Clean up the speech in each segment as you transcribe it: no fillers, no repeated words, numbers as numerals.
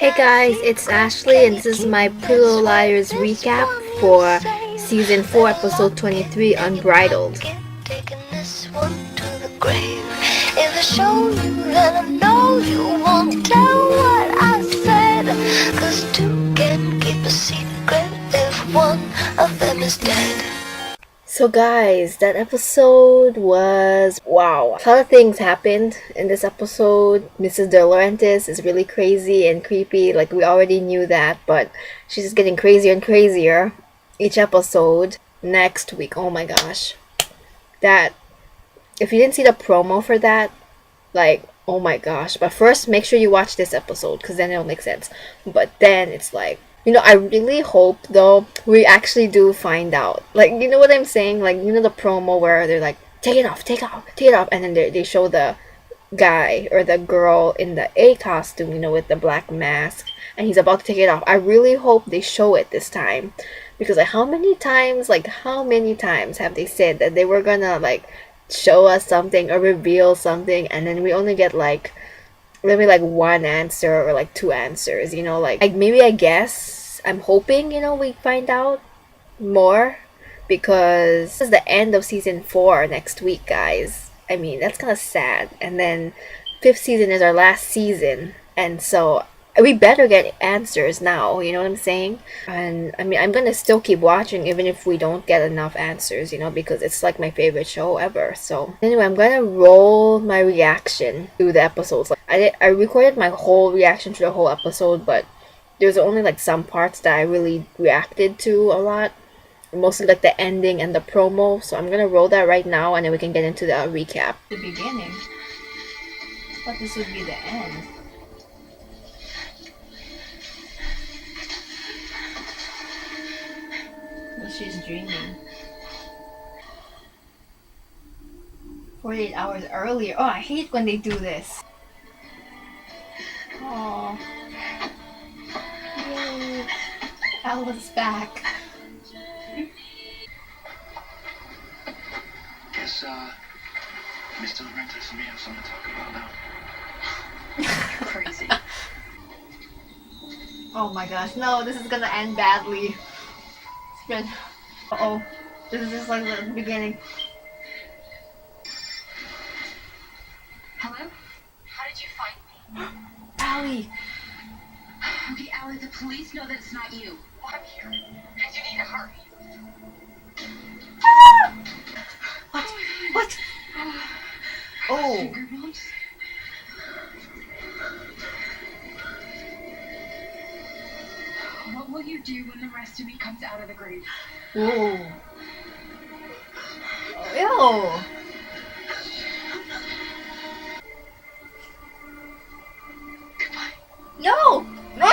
Hey guys, it's Ashley and this is my Pretty Little Liars recap for season 4 episode 23 Unbridled. If I show you then I know you won't tell what I said, 'cause two can keep a secret if one of them is dead. So guys, that episode was wow. A lot of things happened in this episode. Mrs. De Laurentiis is really crazy and creepy. Like we already knew that, but she's just getting crazier and crazier each episode. Next week, oh my gosh. That if you didn't see the promo for that, like oh my gosh. But first make sure you watch this episode because then it'll make sense. But then it's like I really hope though we actually do find out. Like, you know what I'm saying? Like, the promo where they're like, take it off, take it off, take it off, and then they show the guy or the girl in the A costume, with the black mask, and he's about to take it off. I really hope they show it this time, because like how many times have they said that they were gonna like show us something or reveal something, and then we only get like maybe like one answer or like two answers, like maybe I guess I'm hoping, we find out more, because this is the end of season 4 next week, guys. I mean, that's kind of sad. And then 5th season is our last season, and so we better get answers now, you know what I'm saying? And I mean, I'm gonna still keep watching even if we don't get enough answers, because it's like my favorite show ever. So anyway, I'm gonna roll my reaction to the episodes. Like I recorded my whole reaction to the whole episode, but there's only like some parts that I really reacted to a lot, mostly like the ending and the promo. So I'm gonna roll that right now, and then we can get into the recap. The beginning, but this would be the end. She's dreaming. 48 hours earlier. Oh, I hate when they do this. Oh. Yay. Ella's back. Guess, Mr. Laurentiis and me have something to talk about now. Crazy. Oh my gosh, no, this is gonna end badly. Uh-oh. This is just like the beginning. Hello? How did you find me? Allie! Okay, Allie, the police know that it's not you. Well, I'm here. And you need to hurry. What? What? Oh. Finger bumps? What will you do when the rest of me comes out of the grave? Whoa. Ew. Goodbye. No! No!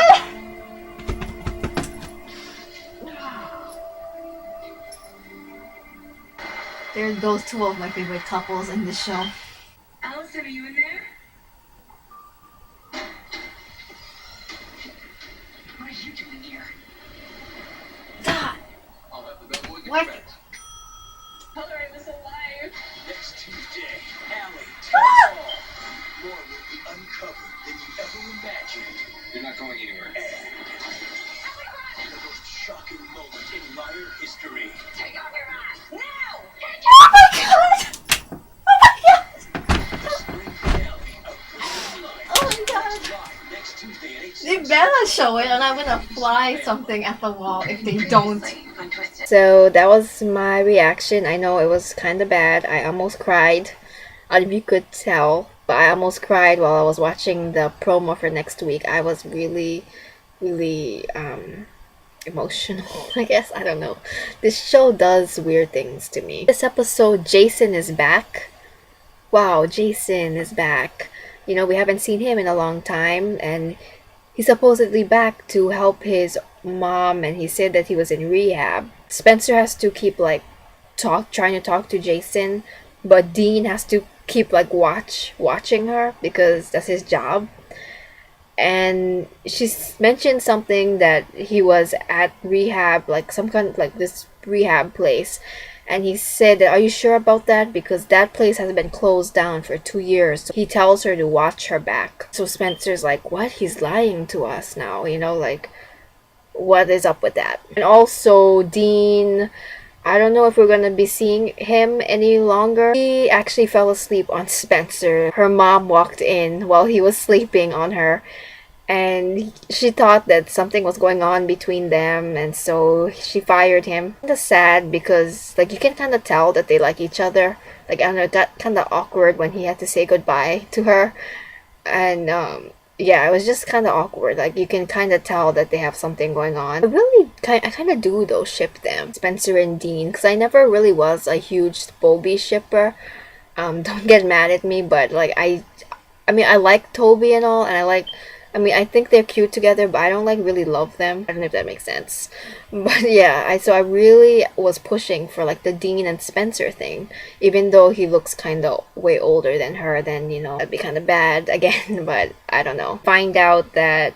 They're those two of my favorite couples in this show. Allison, are you in there? What are you doing here? God! I'll have the bellboy get What? back. Tell her I was alive. Next Tuesday, Allie tells all. More will be uncovered than you ever imagined. You're not going anywhere. And the most shocking moment in liar history. Take off your mask. Now! Oh my god! Oh my god! Spring finale of Pretty Little Liars. Oh my god! Live next Tuesday at 8. They better show it, and I'm gonna fly something at the wall if they don't. Untwisted. So that was my reaction. I know it was kind of bad. I almost cried. I don't know if you could tell, but I almost cried while I was watching the promo for next week. I was really, really emotional, I guess. I don't know. This show does weird things to me. This episode, Jason is back. Wow, Jason is back. We haven't seen him in a long time, and he's supposedly back to help his mom, and he said that he was in rehab. Spencer has to keep trying to talk to Jason, but Dean has to keep watching her because that's his job. And she's mentioned something that he was at rehab, like some kind of like this rehab place, And he said that, are you sure about that? Because that place has been closed down for 2 years. So he tells her to watch her back. So Spencer's like, what? He's lying to us now, like, what is up with that? And also Dean, I don't know if we're gonna be seeing him any longer. He actually fell asleep on Spencer. Her mom walked in while he was sleeping on her, and she thought that something was going on between them, and so she fired him. Kinda sad because like you can kind of tell that they like each other. Like I don't know, that kind of awkward when he had to say goodbye to her, and yeah, it was just kind of awkward. Like you can kind of tell that they have something going on. I kind of do though ship them, Spencer and Dean, because I never really was a huge Bobby shipper. Don't get mad at me, but like I mean I like Toby and all, and I think they're cute together, but I don't like really love them. I don't know if that makes sense. But yeah, so I really was pushing for like the Dean and Spencer thing. Even though he looks kind of way older than her, then that'd be kind of bad again, but I don't know. Find out that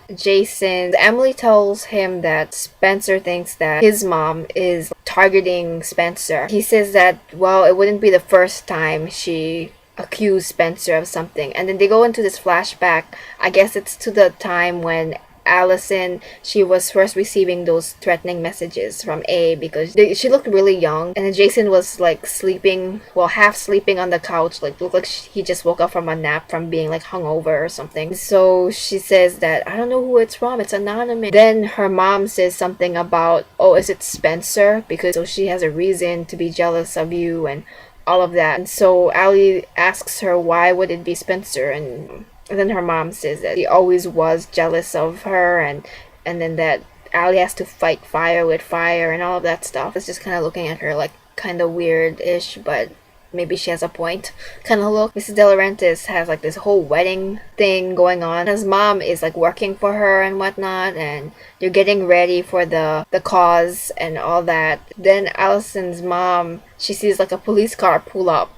Emily tells him that Spencer thinks that his mom is targeting Spencer. He says that, well, it wouldn't be the first time she accuse Spencer of something. And then they go into this flashback. I guess it's to the time when Allison, she was first receiving those threatening messages from A, because she looked really young, and then Jason was like sleeping, well, half sleeping on the couch, like looked like he just woke up from a nap from being like hungover or something. So she says that, I don't know who it's from, it's anonymous. Then her mom says something about, oh, is it Spencer? Because so she has a reason to be jealous of you and all of that. And so Allie asks her, why would it be Spencer? And then her mom says that he always was jealous of her, and then that Allie has to fight fire with fire and all of that stuff. It's just kind of looking at her like kind of weird-ish, but maybe she has a point kind of look. Mrs. De Laurentiis has like this whole wedding thing going on. His mom is like working for her and whatnot, and they're getting ready for the cause and all that. Then Allison's mom, she sees like a police car pull up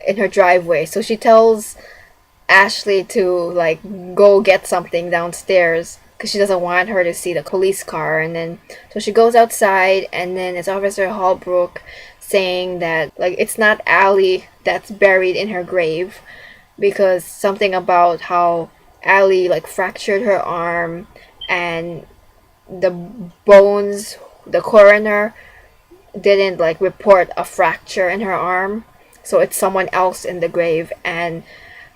in her driveway, so she tells Ashley to like go get something downstairs because she doesn't want her to see the police car. And then so she goes outside, and then it's Officer Holbrook saying that like it's not Allie that's buried in her grave, because something about how Allie like fractured her arm, and the bones, the coroner didn't like report a fracture in her arm, so it's someone else in the grave. And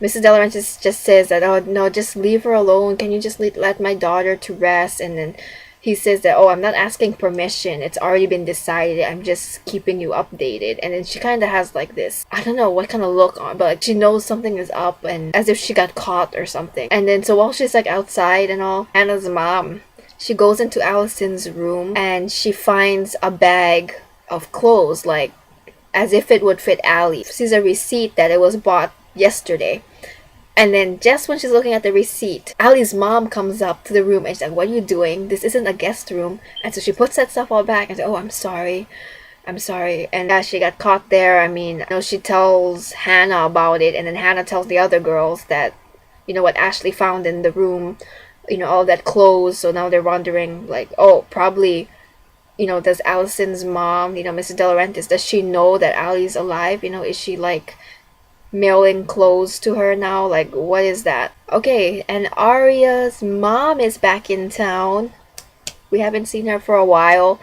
Mrs. De Laurentiis just says that, oh no, just leave her alone, can you just let my daughter to rest? And then he says that, oh, I'm not asking permission, it's already been decided, I'm just keeping you updated. And then she kind of has like this, I don't know what kind of look on, but like she knows something is up, and as if she got caught or something. And then so while she's like outside and all, Hannah's mom, she goes into Allison's room, and she finds a bag of clothes, like as if it would fit Allie. She sees a receipt that it was bought yesterday. And then just when she's looking at the receipt, Allie's mom comes up to the room and she's like, what are you doing? This isn't a guest room. And so she puts that stuff all back and says, oh, I'm sorry. And yeah, she got caught there. I mean, she tells Hannah about it, and then Hannah tells the other girls that, what Ashley found in the room, all that clothes. So now they're wondering, like, oh, probably, does Allison's mom, Mrs. De Laurentiis, does she know that Allie's alive? Is she like mailing clothes to her now? Like, what is that? Okay, and Aria's mom is back in town. We haven't seen her for a while,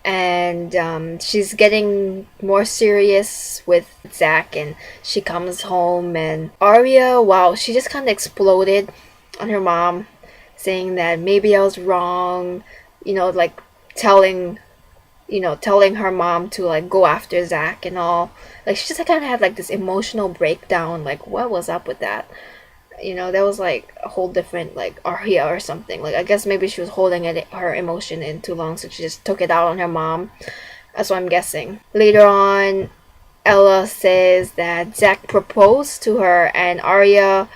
and she's getting more serious with Zach, and she comes home, and Aria, wow, she just kind of exploded on her mom, saying that maybe I was wrong, like telling her mom to like go after Zach and all. Like she just kind of had like this emotional breakdown. Like what was up with that? That was like a whole different like Aria or something. Like I guess maybe she was holding her emotion in too long, so she just took it out on her mom. That's what I'm guessing. Later on, Ella says that Zach proposed to her, and Aria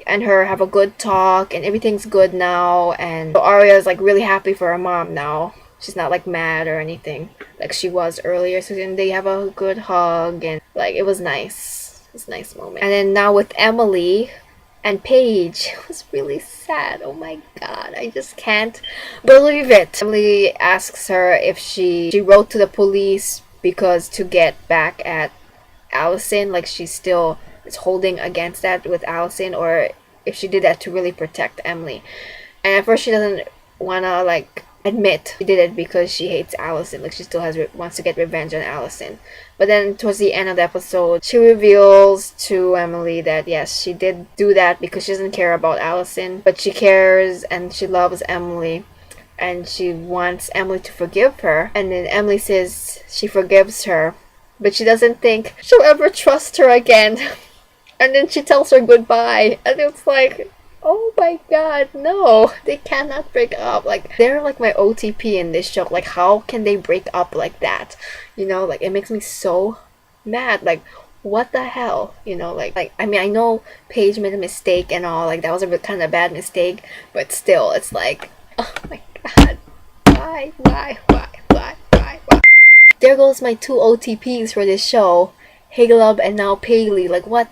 and her have a good talk, and everything's good now. And so Aria is like really happy for her mom now. She's not like mad or anything like she was earlier. So then they have a good hug, and like it was nice. It was a nice moment. And then now with Emily and Paige, it was really sad. Oh my god, I just can't believe it. Emily asks her if she wrote to the police because to get back at Allison, like she still is holding against that with Allison, or if she did that to really protect Emily. And at first she doesn't wanna like admit she did it because she hates Allison, like she still wants to get revenge on Allison. But then towards the end of the episode, she reveals to Emily that yes, she did do that because she doesn't care about Allison, but she cares and she loves Emily, and she wants Emily to forgive her. And then Emily says she forgives her, but she doesn't think she'll ever trust her again. And then she tells her goodbye, and it's like, oh my god, no, they cannot break up. Like, they're like my OTP in this show. Like, how can they break up like that? You know, like, it makes me so mad. Like, what the hell? You know, like I mean, I know Paige made a mistake and all, like, that was a kind of bad mistake, but still, it's like, oh my god, why? There goes my two OTPs for this show, Haglub and now Paley. Like, what?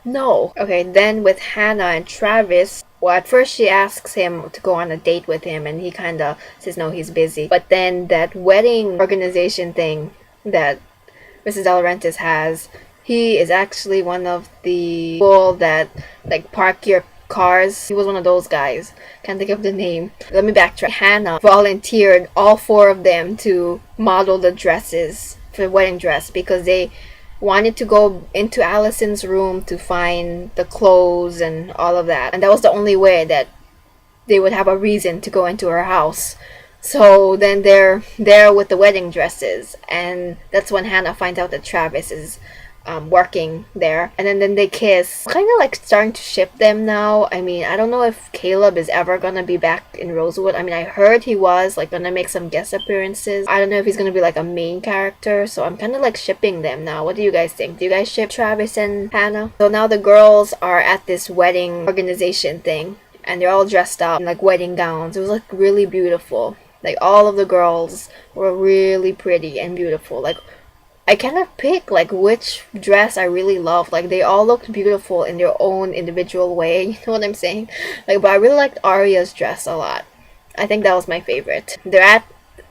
No. Okay, then with Hannah and Travis, well, at first she asks him to go on a date with him, and he kind of says no, he's busy. But then that wedding organization thing that Mrs. De Laurentiis has, he is actually one of the people that, like, park your cars. He was one of those guys. Can't think of the name. Let me backtrack. Hannah volunteered all four of them to model the dresses for the wedding dress because they wanted to go into Allison's room to find the clothes and all of that. And that was the only way that they would have a reason to go into her house. So then they're there with the wedding dresses. And that's when Hannah finds out that Travis is working there. And then they kiss. Kind of like starting to ship them now. I mean, I don't know if Caleb is ever gonna be back in Rosewood. I mean, I heard he was like gonna make some guest appearances. I don't know if he's gonna be like a main character. So I'm kind of like shipping them now. What do you guys think? Do you guys ship Travis and Hannah? So now the girls are at this wedding organization thing. And they're all dressed up in like wedding gowns. It was like really beautiful. Like all of the girls were really pretty and beautiful. Like, I cannot pick like which dress I really love. Like, they all looked beautiful in their own individual way. You know what I'm saying? Like, but I really liked Arya's dress a lot. I think that was my favorite. They're at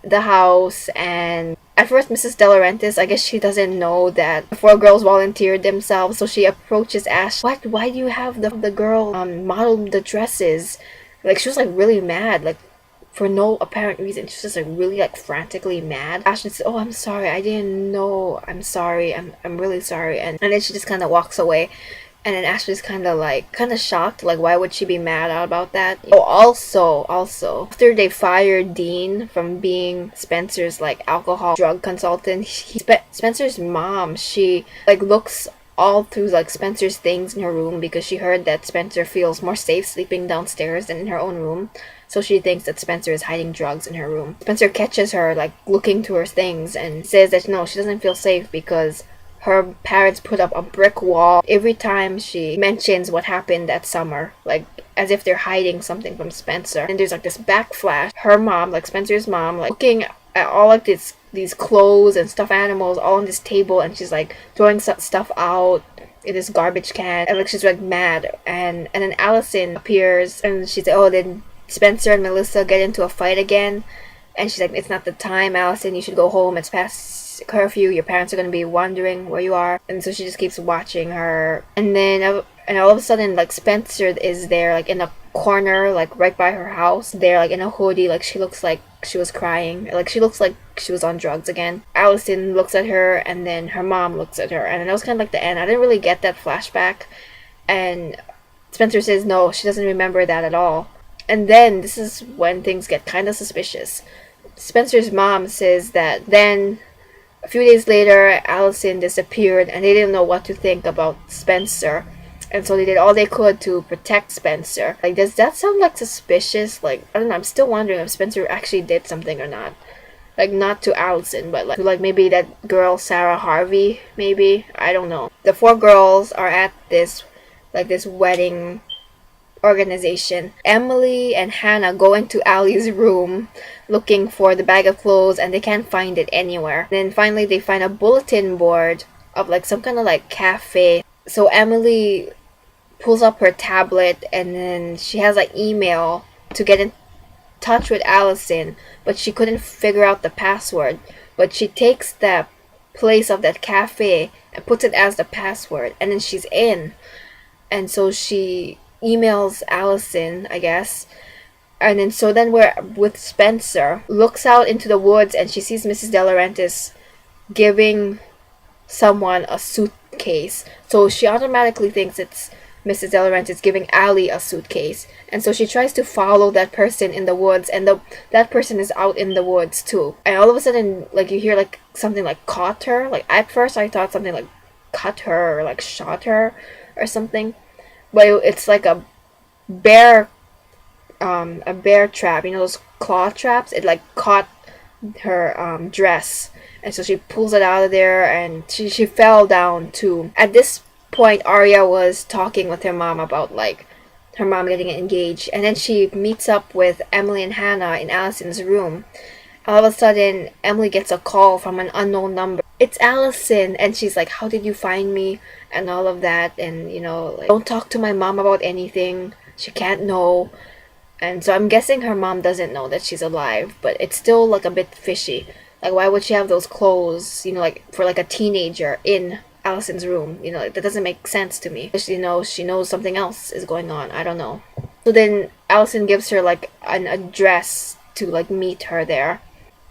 the house, and at first Mrs. De Laurentiis, I guess she doesn't know that the four girls volunteered themselves, so she approaches Ash. What? Why do you have the girl model the dresses? Like, she was like really mad. Like, for no apparent reason. She's just like really like frantically mad. Ashley says, oh, I'm sorry, I didn't know, I'm sorry, I'm really sorry. And then she just kind of walks away. And then Ashley's kind of shocked, like, why would she be mad about that? Oh, also, after they fired Dean from being Spencer's like alcohol drug consultant, Spencer's mom, she like looks all through like Spencer's things in her room because she heard that Spencer feels more safe sleeping downstairs than in her own room. So she thinks that Spencer is hiding drugs in her room. Spencer catches her like looking through her things and says that no, she doesn't feel safe because her parents put up a brick wall every time she mentions what happened that summer, like as if they're hiding something from Spencer. And there's like this backflash. Her mom, like Spencer's mom, like looking at all like these clothes and stuffed animals all on this table, and she's like throwing stuff out in this garbage can, and like she's like mad. And then Allison appears, and she's like, oh, then Spencer and Melissa get into a fight again, and she's like, it's not the time, Allison, you should go home, it's past curfew, your parents are going to be wondering where you are. And so she just keeps watching her, and then all of a sudden like Spencer is there like in a corner like right by her house, there like in a hoodie, like she looks like she was crying, like she looks like she was on drugs again. Allison looks at her, and then her mom looks at her, and that was kind of like the end. I didn't really get that flashback, and Spencer says no, she doesn't remember that at all. And then this is when things get kind of suspicious. Spencer's mom says that then a few days later Allison disappeared, and they didn't know what to think about Spencer, and so they did all they could to protect Spencer. Like, does that sound like suspicious? Like, I don't know, I'm still wondering if Spencer actually did something or not. Like, not to Allison, but like to like maybe that girl Sarah Harvey, maybe, I don't know. The four girls are at this wedding organization. Emily and Hannah go into Allie's room looking for the bag of clothes, and they can't find it anywhere. And then finally they find a bulletin board of like some kind of like cafe. So Emily pulls up her tablet, and then she has like email to get in touch with Allison, but she couldn't figure out the password. But she takes that place of that cafe and puts it as the password, and then she's in. And so she emails Allison, I guess. And then we're with Spencer, looks out into the woods, and she sees Mrs. De Laurentiis giving someone a suitcase. So she automatically thinks it's Mrs. De Laurentiis giving Allie a suitcase. And so she tries to follow that person in the woods, and that person is out in the woods too. And all of a sudden, like, you hear like something like caught her. Like, at first I thought something like cut her or like shot her or something. But it's like a bear trap, you know, those claw traps. It like caught her dress, and so she pulls it out of there, and she fell down too. At this point, Arya was talking with her mom about like her mom getting engaged, and then she meets up with Emily and Hannah in Allison's room. All of a sudden, Emily gets a call from an unknown number. It's Allison, and she's like, "How did you find me?" and all of that, and you know, like, don't talk to my mom about anything. She can't know. And so I'm guessing her mom doesn't know that she's alive, but it's still like a bit fishy. Like, why would she have those clothes, you know, like for like a teenager in Allison's room? You know, like, that doesn't make sense to me. She knows something else is going on. I don't know. So then Allison gives her like an address to like meet her there.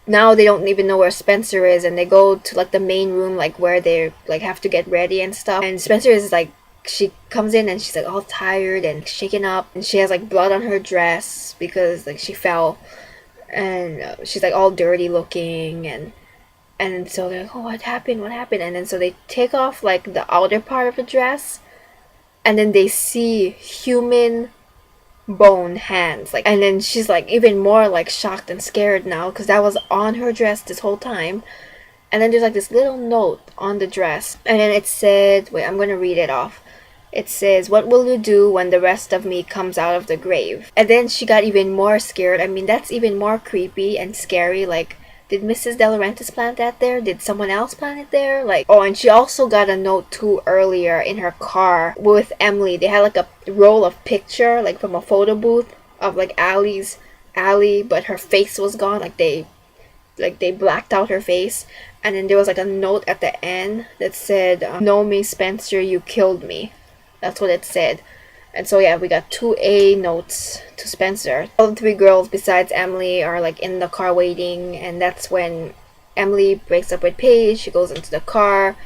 Now they don't even know where Spencer is, and they go to like the main room, like where they like have to get ready and stuff. And Spencer is like, she comes in and she's like all tired and shaken up, and she has like blood on her dress because like she fell, and she's like all dirty looking, and so they're like, "Oh, what happened, and then so they take off like the outer part of the dress, and then they see human bone hands, like, and then she's like even more like shocked and scared now because that was on her dress this whole time. And then there's like this little note on the dress, and then it said, wait, I'm gonna read it off. It says, "What will you do when the rest of me comes out of the grave?" And then she got even more scared. I mean, that's even more creepy and scary. Like, did Mrs. De Laurentiis plant that there? Did someone else plant it there? Like, oh, and she also got a note too earlier in her car with Emily. They had like a roll of picture, like from a photo booth of like Allie, but her face was gone. Like they blacked out her face. And then there was like a note at the end that said, "Know me, Spencer, you killed me." That's what it said. And so yeah, we got 2 notes to Spencer. All the 3 girls besides Emily are like in the car waiting, and that's when Emily breaks up with Paige. She goes into the car,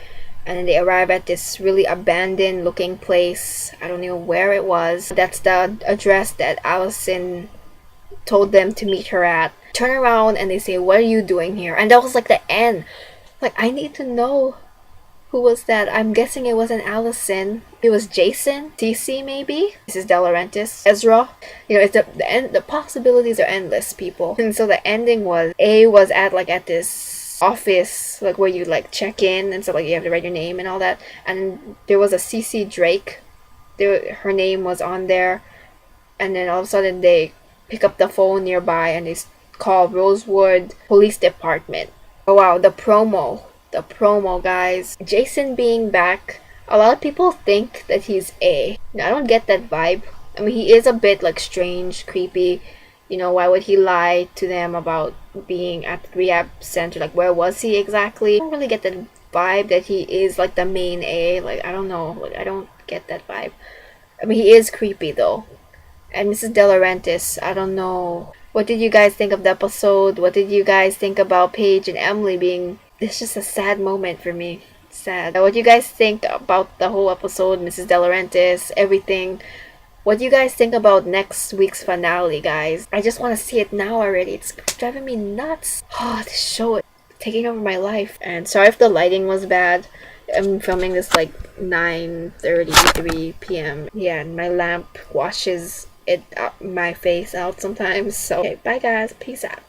and then they arrive at this really abandoned looking place. I don't know where it was. That's the address that Allison told them to meet her at. Turn around and they say, "What are you doing here?" And that was like the end. Like, I need to know who was that. I'm guessing it wasn't Allison. It was Jason, TC maybe. Mrs. De Laurentiis, Ezra. You know, it's the possibilities are endless, people. And so the ending was A was at this office, like where you like check in and stuff, like you have to write your name and all that. And there was a CC Drake. Her name was on there. And then all of a sudden they pick up the phone nearby and they call Rosewood Police Department. Oh wow, the promo, guys. Jason being back. A lot of people think that he's A. I don't get that vibe. I mean, he is a bit like strange, creepy. You know, why would he lie to them about being at the rehab center? Like, where was he exactly? I don't really get that vibe that he is like the main A. Like, I don't know. Like, I don't get that vibe. I mean, he is creepy though. And Mrs. De Laurentiis, I don't know. What did you guys think of the episode? What did you guys think about Paige and Emily being... It's just a sad moment for me. Sad. What do you guys think about the whole episode? Mrs. De Laurentiis, everything. What do you guys think about next week's finale, guys? I just want to see it now already. It's driving me nuts. Oh, this show is taking over my life. And sorry if the lighting was bad. I'm filming this like 9:33 p.m. Yeah, and my lamp washes my face out sometimes. So, okay, bye guys. Peace out.